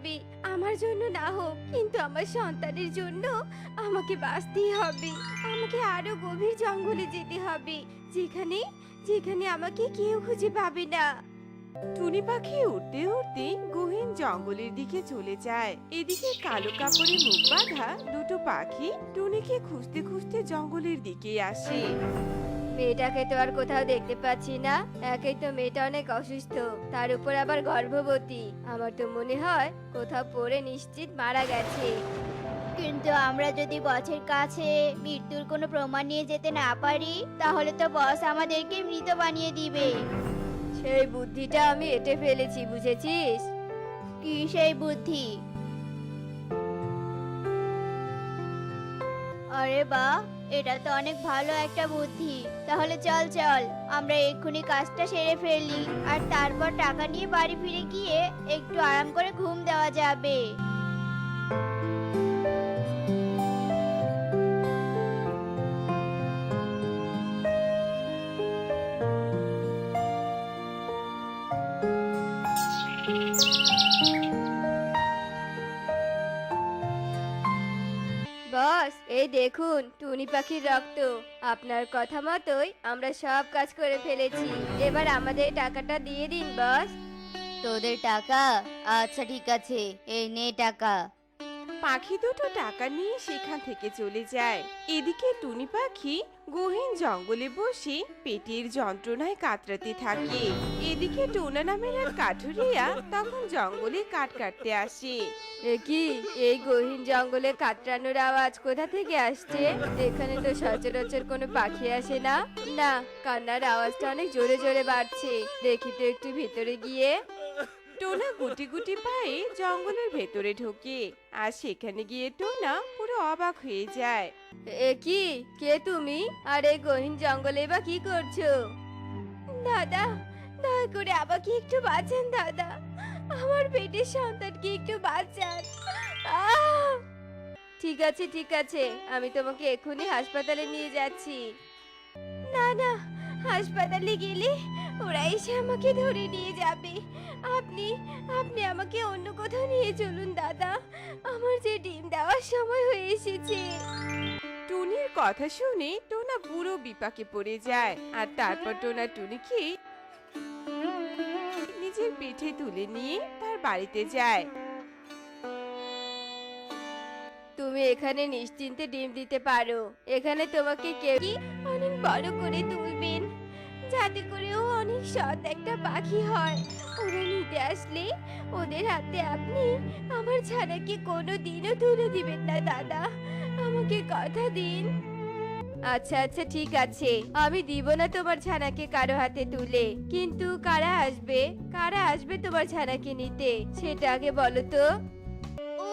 হবে। আমার জন্য না হোক, কিন্তু আমার সন্তানের জন্য আমাকে বাঁচতেই হবে। আমাকে আরো গভীর জঙ্গলে যেতে হবে, যেখানে যেখানে আমাকে কেউ খুঁজে পাবে না। টুনি পাখি উড়তে উড়তে গহীন জঙ্গলের দিকে চলে যায়। এদিকে কালো কাপড়ে মুখ বাঁধা দুটো পাখি টুনিকে খুঁজতে খুঁজতে জঙ্গলের দিকে আসে। মেয়েটাকে তো আর কোথাও দেখতে পাচ্ছি না। একেই তো মেয়েটা অনেক অসুস্থ, তার উপর আবার গর্ভবতী। আমার তো মনে হয় কোথাও পড়ে নিশ্চিত মারা গেছে। কিন্তু আমরা যদি বসের কাছে মৃত্যুর কোনো প্রমাণ নিয়ে যেতে না পারি, তাহলে তো বস আমাদেরকে মৃত বানিয়ে দিবে। সেই বুদ্ধিটা আমি এঁটে ফেলেছি, বুঝেছিস? কি সেই বুদ্ধি? আরে বাহ, এটা তো অনেক ভালো একটা বুদ্ধি। তাহলে চল চল, আমরা এক্ষুনি কাজটা সেরে ফেলি, আর তারপর টাকা নিয়ে বাড়ি ফিরে গিয়ে একটু আরাম করে ঘুম দেওয়া যাবে। বস, এই দেখুন টুনি পাখির রক্ত। আপনার কথা মতোই আমরা সব কাজ করে ফেলেছি। এবার আমাদের টাকাটা দিয়ে দিন বস। তোদের টাকা? আচ্ছা ঠিক আছে, এই নে টাকা। পাখি দুটো টাকা নিয়ে সেখান থেকে চলে যায়। এদিকে টুনি পাখি গহীন জঙ্গলে বসে পেটের যন্ত্রণায় কাতরাতে থাকে। এদিকে টোনা নামের এক কাঠুরিয়া তখন জঙ্গলে কাঠ কাটতে আসে। এ কি, এই গহীন জঙ্গলে কাতরানোর আওয়াজ কোথা থেকে আসছে? এখানে তো সচরাচর কোনো পাখি আসে না। না, কান্নার আওয়াজটা অনেক জোরে জোরে বাড়ছে। দেখি তো একটু ভিতরে গিয়ে। টোনা গুটি গুটি পায়ে জঙ্গলের ভেতরে ঢোকে, আর সেখানে গিয়ে টোনা পুরো অবাক হয়ে যায়। এ কি, কে তুমি? আর এই গহীন জঙ্গলে বা কি করছো? দাদা, দয়া করে আমাকে একটু বাঁচান দাদা। আমার পেটের সন্তানকে একটু বাঁচান। আহ! ঠিক আছে ঠিক আছে, আমি তোমাকে এক্ষুনি হাসপাতালে নিয়ে যাচ্ছি। না না, হাসপাতালে গেলে ওরা এসে আমাকে ধরে নিয়ে যাবে। আপনি আপনি আমাকে অন্য কোথাও নিয়ে চলুন দাদা। আমার যে ডিম দেওয়ার সময় হয়ে এসেছে। টুনির কথা শুনে টোনা পুরো বিপাকে পড়ে যায়, আর তারপর টোনা টুনিকে নিজের পিঠে তুলে নিয়ে তার বাড়িতে যায়। তুমি এখানে নিশ্চিন্তে ডিম দিতে পারো। এখানে তোমাকে কেউ অনেক বড় করে তুলবেন, যাতে করে ও অনেক সৎ একটা পাখি হয়। ওরা নিতে আসলে ওদের হাতে আপনি আমার ছানাকে কোনো দিনও তুলে দিবেন না দাদা। আমাকে কথা দিন। আচ্ছা আচ্ছা ঠিক আছে, আমি দিব না তোমার ছানাকে কারো হাতে তুলে। কিন্তু কারা আসবে তোমার ছানাকে নিতে, সেটা আগে বলো তো। ও,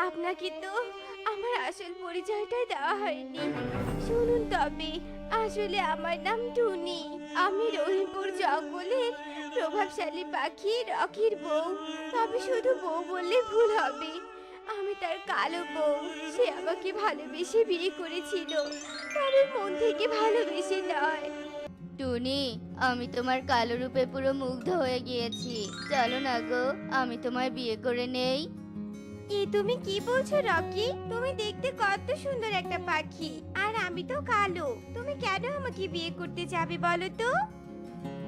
আপনাকে তো আমার আসল পরিচয়টাই দেওয়া হয়নি। শুনুন তবে, আসলে আমার নাম টুনি। আমি রহিমপুর জঙ্গলের প্রভাবশালী পাখি রকির বউ। তবে শুধু বউ বললে ভুল হবে, আমি তার কালো বউ। সে আমাকে ভালোবেসে বিয়ে করেছিল, তবে মন থেকে ভালোবেসে নয়। টুনি, আমি তোমার কালো রূপে পুরো মুগ্ধ হয়ে গিয়েছি। চলো না গো, আমি তোমায় বিয়ে করে নেই। তুমি কি বলছো রকি? তুমি দেখতে কত সুন্দর একটা পাখি, আর আমি তো কালো। তুমি কেন আমাকে বিয়ে করতে যাবে বলো তো?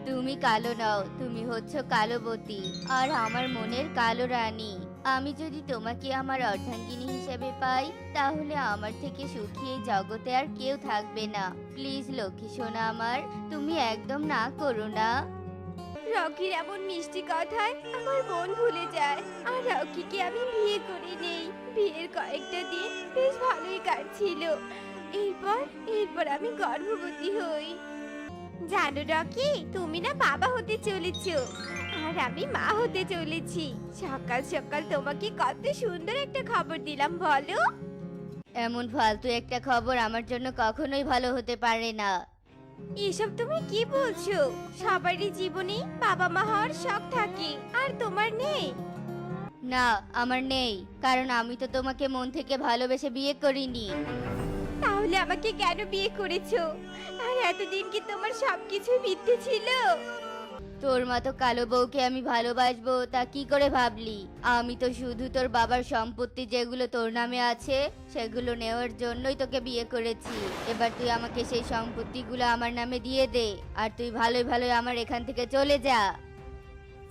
তুমি কালো নও, তুমি হচ্ছ কালোবতী, আর আমার মনের কালো রানী। আমি যদি তোমাকে আমার অর্ধাঙ্গিনী হিসেবে পাই, তাহলে আমার থেকে সুখী এই জগতে আর কেউ থাকবে না। প্লিজ লক্ষ্মী সোনা আমার, তুমি একদম না করো না। রকির এমন মিষ্টি কথায় আমার মন ভুলে যায়, আর রকিকে আমি বিয়ে করে নেই। বিয়ের কয়েকটা দিন বেশ ভালোই কাটছিল। এরপর এরপর আমি গর্ভবতী হই। জানো রকি, তুমি না বাবা হতে চলেছো, আর আমি মা হতে চলেছি। সকাল সকাল তোমাকে কত সুন্দর একটা খবর দিলাম বলো। এমন ফালতু একটা খবর আমার জন্য কখনোই ভালো হতে পারে না। এসব তুমি কি বলছো? সবারই জীবনে বাবা মা হওয়ার শখ থাকে, আর তোমার নেই? না, আমার নেই, কারণ আমি তো তোমাকে মন থেকে ভালোবেসে বিয়ে করিনি। তাহলে আমাকে কেন বিয়ে করেছো? আর এতদিন কি তোমার সবকিছু মিথ্যে ছিল? তোর মতো কালো বউকে আমি ভালোবাসবো তা কি করে ভাবলি? আমি তো শুধু তোর বাবার সম্পত্তি যেগুলো তোর নামে আছে সেগুলো নেওয়ার জন্যই তোকে বিয়ে করেছি। এবার তুই আমাকে সেই সম্পত্তিগুলো আমার নামে দিয়ে দে, আর তুই ভালোই ভালোই আমার এখান থেকে চলে যা।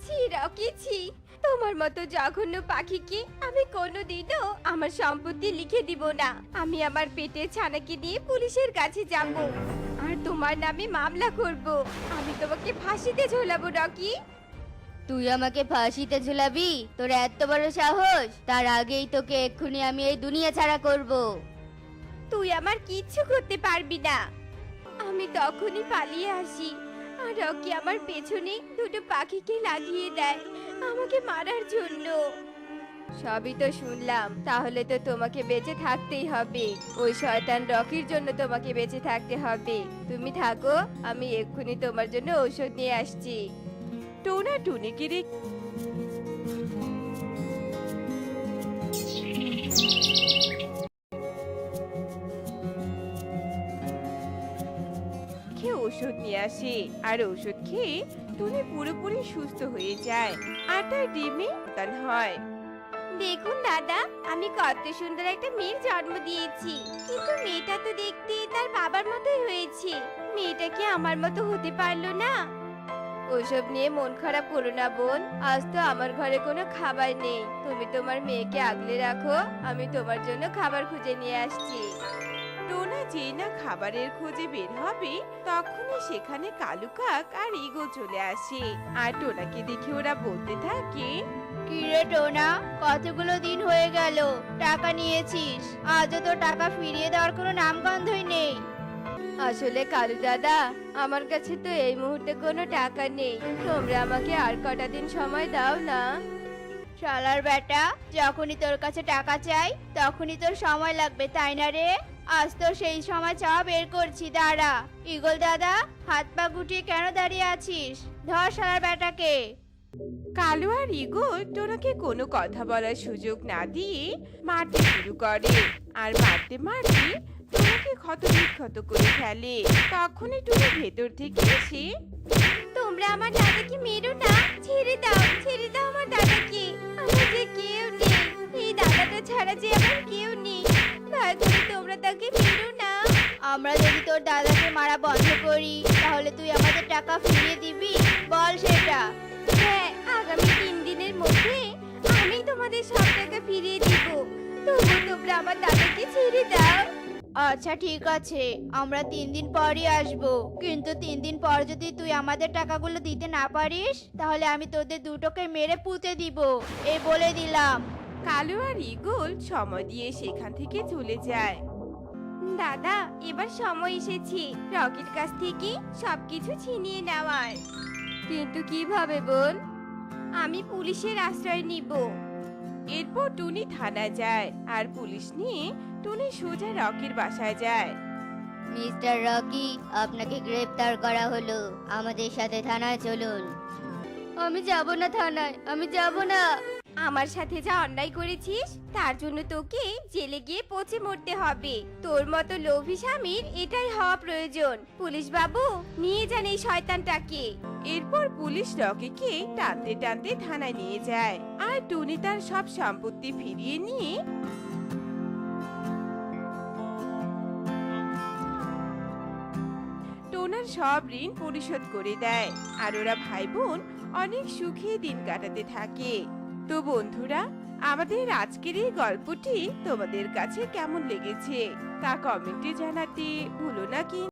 ছি রকি ছি, তোমার মতো জঘন্য পাখিকে আমি কোনোদিনও আমার সম্পত্তি লিখে দিব না। আমি আমার পেটের ছানাকে নিয়ে পুলিশের কাছে যাব আর তোমার নামে মামলা করব। আমি তোমাকে ফাঁসিতে ঝোলাবো রকি। তুই আমাকে ফাঁসিতে ঝুলাবি? তোর এত বড় সাহস! তার আগেই তোকে এক্ষুনি আমি এই দুনিয়া ছাড়া করব। তুই আমার কিচ্ছু করতে পারবি না। আমি তখনই পালিয়ে আসি আর রকি আমার পেছনে দুটো পাখিকে লাগিয়ে দেয় আমাকে মারার জন্য। সবই তো শুনলাম, তাহলে তো তোমাকে বেঁচে থাকতেই হবে। ওই শয়তান রকির জন্য তোমাকে বেঁচে থাকতে হবে। তুমি থাকো, আমি এক্ষুনি তোমার জন্য ঔষধ নিয়ে আসছি। টোনা টুনিকে রেখে ওষুধ নিয়ে আসে আর ওষুধ খেয়ে টুনি পুরোপুরি সুস্থ হয়ে যায় আর তার ডিমে সন্তান হয়। দেখুন দাদা, আমি কত সুন্দর একটা মেয়ের জন্ম দিয়েছি, কিন্তু মেয়েটা তো দেখতে তার বাবার মতোই হয়েছে। মেয়েটা কি আমার মতো হতে পারলো না? ওসব নিয়ে মন খারাপ করো না বোন, আজ তো আমার ঘরে কোনো খাবার নেই। তুমি তোমার মেয়েকে আগলে রাখো, আমি তোমার জন্য খাবার খুঁজে নিয়ে আসছি। টোনা যেই না খাবারের খোঁজে বের হবে তখনই সেখানে কালু কাক আর ইগল চলে আসে আর টোনাকে দেখে ওরা বলতে থাকে, কিরে টোনা, কতগুলো দিন হয়ে গেল টাকা নিয়েছিস, আজও তো টাকা ফিরিয়ে দেওয়ার কোনো নামগন্ধই নেই। আসলে কালু দাদা, আমার কাছে তো এই মুহূর্তে কোনো টাকা নেই। তোমরা আমাকে আর কটা দিন সময় দাও না। শালার বেটা, যখনই তোর কাছে টাকা চাই তখনই তোর সময় লাগবে, তাই না রে? আজ তো সেই সময় চাওয়া বের করছি, দাঁড়া। ইগল দাদা, হাত পা গুটিয়ে কেন দাঁড়িয়ে আছিস? ধর শালার বেটাকে। কালু আর ইগল টোনাকে কোনো কথা বলার সুযোগ না দিয়ে মারতে শুরু করে আর মারতে মারতে টোনাকে ক্ষত বিক্ষত করে ফেলে। তখনই টুনি ভেতর থেকে এসে, তোমরা আমার দাদাকে মেরো না, ছেড়ে দাও, ছেড়ে দাও আমার দাদাকে। আমার যে কেউ নেই, এই দাদাটা ছাড়া যে আমার কেউ নেই। দয়া করে তোমরা তাকে মেরো না। আমরা যদি তোর দাদাকে মারা বন্ধ করি তাহলে তুই আমাদের টাকা ফিরিয়ে দিবি? বল সেটা। হ্যাঁ, আগামী 3 দিনের মধ্যে আমি তোমাদের সব টাকা ফিরিয়ে দিব। তবু তোমরা আমার দাদাকে ছেড়ে দাও। আচ্ছা ঠিক আছে, আমরা 3 দিন পরই আসবো, কিন্তু 3 দিন পর যদি তুই আমাদের টাকাগুলো দিতে না পারিস তাহলে আমি তোদের দুটোকে মেরে পুঁতে দিব, এই বলে দিলাম। কালু আর ইগল সময় দিয়ে সেখান থেকে চলে যায়। দাদা, এবার সময় এসেছে রকির কাছ থেকে সবকিছু ছিনিয়ে নেওয়ার। কিন্তু কিভাবে বোন? আমি পুলিশের আশ্রয় নিব। এরপর টুনি থানায় যায় আর পুলিশ নিয়ে টুনি সোজা রকির বাসায় যায়। মিস্টার রকি, আপনাকে গ্রেফতার করা হলো, আমাদের সাথে থানায় চলুন। আমি যাব না থানায়, আমি যাব না। আমার সাথে যা অন্যায় করেছিস তার জন্য তোকে জেলে গিয়ে পচে মরতে হবে। তোর মতো লোভী স্বামীর এটাই হওয়া প্রয়োজন। পুলিশ বাবু, নিয়ে যান এই শয়তানটাকে। এরপর পুলিশ রকিকে টানতে টানতে থানায় নিয়ে যায় আর টুনি তার সব সম্পত্তি ফিরিয়ে নিয়ে টোনার সব ঋণ পরিশোধ করে দেয় আর ওরা ভাই বোন অনেক সুখে দিন কাটাতে থাকে। তো বন্ধুরা, আমাদের আজকের এই গল্পটি তোমাদের কাছে কেমন লেগেছে তা কমেন্টে জানাতে ভুলো না কি।